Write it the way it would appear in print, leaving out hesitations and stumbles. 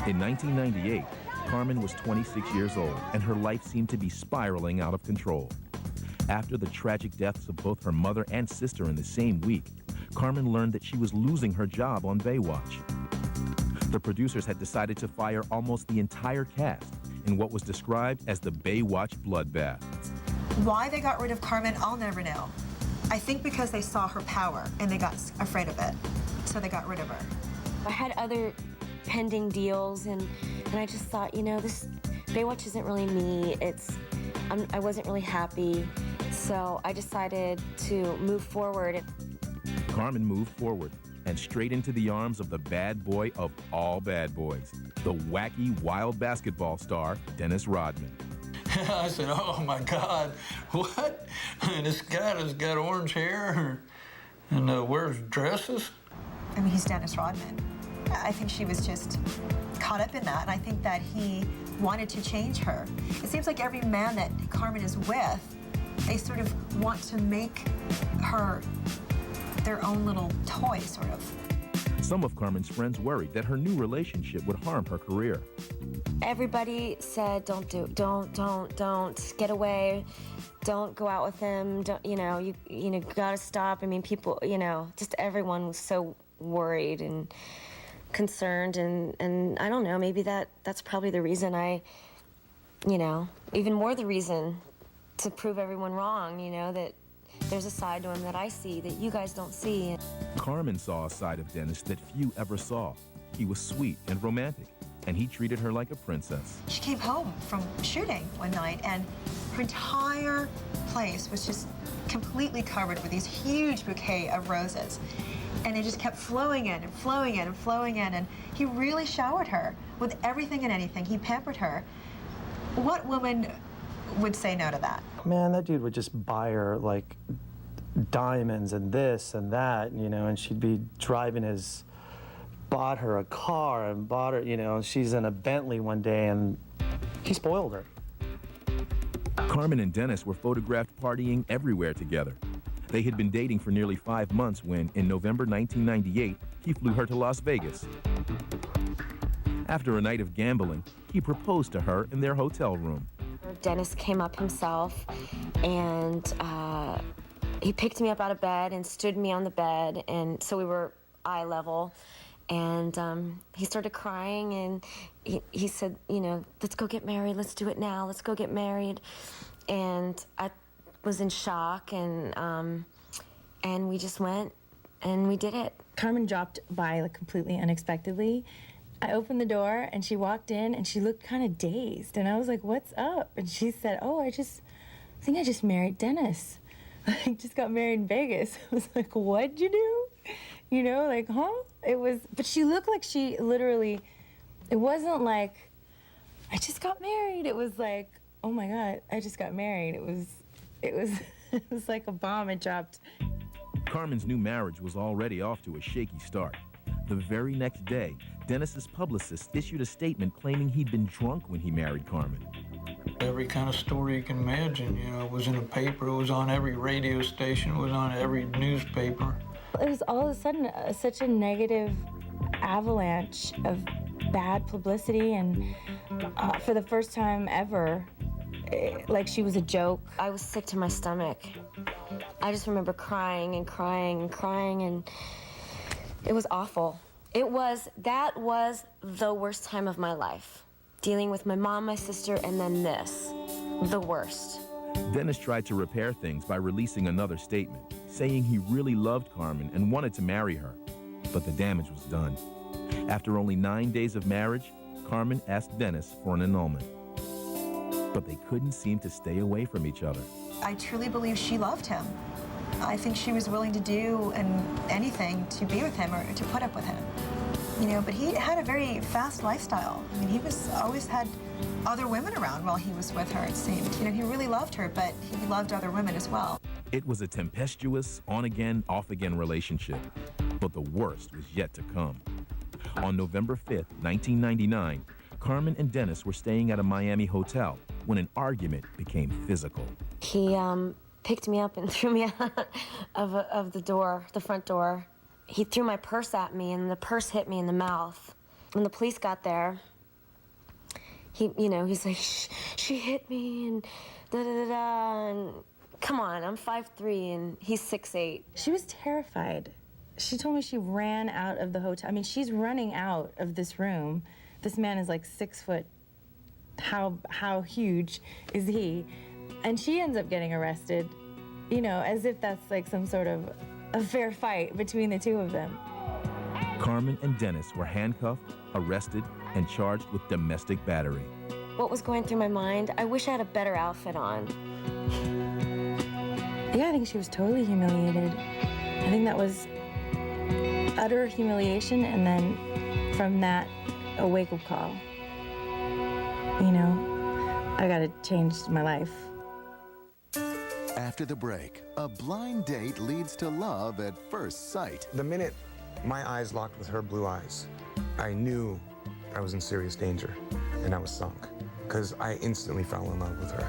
In 1998, Carmen was 26 years old, and her life seemed to be spiraling out of control. After the tragic deaths of both her mother and sister in the same week, Carmen learned that she was losing her job on Baywatch. The producers had decided to fire almost the entire cast in what was described as the Baywatch bloodbath. Why they got rid of Carmen, I'll never know. I think because they saw her power and they got afraid of it, so they got rid of her. I had other pending deals, and I just thought, you know, this Baywatch isn't really me. I wasn't really happy, so I decided to move forward. Carmen moved forward and straight into the arms of the bad boy of all bad boys, the wacky, wild basketball star, Dennis Rodman. I said, oh my God, what? This guy has got orange hair and wears dresses? I mean, he's Dennis Rodman. I think she was just caught up in that, and I think that he wanted to change her. It seems like every man that Carmen is with, they sort of want to make her their own little toy, sort of. Some of Carmen's friends worried that her new relationship would harm her career. Everybody said, don't get away, don't go out with him, you gotta stop. I mean, people, just everyone was so worried and concerned, and I don't know, maybe that's probably the reason even more the reason to prove everyone wrong, that there's a side to him that I see that you guys don't see. Carmen saw a side of Dennis that few ever saw. He was sweet and romantic, and he treated her like a princess. She came home from shooting one night, and her entire place was just completely covered with these huge bouquet of roses. And it just kept flowing in and flowing in and flowing in, and he really showered her with everything and anything. He pampered her. What woman would say no to that? Man, that dude would just buy her, like, diamonds and this and that, and she'd be driving bought her a car and bought her, she's in a Bentley one day, and he spoiled her. Carmen and Dennis were photographed partying everywhere together. They had been dating for nearly 5 months when, in November 1998, he flew her to Las Vegas. After a night of gambling, he proposed to her in their hotel room. Dennis came up himself, and he picked me up out of bed and stood me on the bed, and so we were eye level, and he started crying, and he said, let's go get married, let's do it now, let's go get married. And I was in shock, and we just went and we did it. Carmen dropped by like completely unexpectedly. I opened the door and she walked in and she looked kind of dazed, and I was like, what's up? And she said, oh, I think I just married Dennis. I just got married in Vegas. I was like, what'd you do? Huh? But she looked like she literally, it wasn't like, I just got married. It was like, oh my God, I just got married. It was it was like a bomb had dropped. Carmen's new marriage was already off to a shaky start. The very next day, Dennis's publicist issued a statement claiming he'd been drunk when he married Carmen. Every kind of story you can imagine, it was in a paper, it was on every radio station, it was on every newspaper. It was all of a sudden such a negative avalanche of bad publicity, and for the first time ever, like she was a joke. I was sick to my stomach. I just remember crying and crying and crying, and it was awful. That was the worst time of my life. Dealing with my mom, my sister, and then this. The worst. Dennis tried to repair things by releasing another statement, saying he really loved Carmen and wanted to marry her. But the damage was done. After only 9 days of marriage, Carmen asked Dennis for an annulment. But they couldn't seem to stay away from each other. I truly believe she loved him. I think she was willing to do anything to be with him or to put up with him. But he had a very fast lifestyle. I mean, he always had other women around while he was with her, it seemed. He really loved her, but he loved other women as well. It was a tempestuous, on-again, off-again relationship. But the worst was yet to come. On November 5th, 1999, Carmen and Dennis were staying at a Miami hotel when an argument became physical. He picked me up and threw me out of the front door. He threw my purse at me, and the purse hit me in the mouth. When the police got there, he's like, she hit me and da da da da. And come on, I'm 5'3" and he's 6'8". She was terrified. She told me she ran out of the hotel. I mean, she's running out of this room. This man is like 6 foot. How huge is he? And she ends up getting arrested, as if that's like some sort of a fair fight between the two of them. Carmen and Dennis were handcuffed, arrested, and charged with domestic battery. What was going through my mind? I wish I had a better outfit on. Yeah, I think she was totally humiliated. I think that was utter humiliation, and then from that, a wake-up call. I gotta change my life. After the break, a blind date leads to love at first sight. The minute my eyes locked with her blue eyes, I knew I was in serious danger, and I was sunk, because I instantly fell in love with her.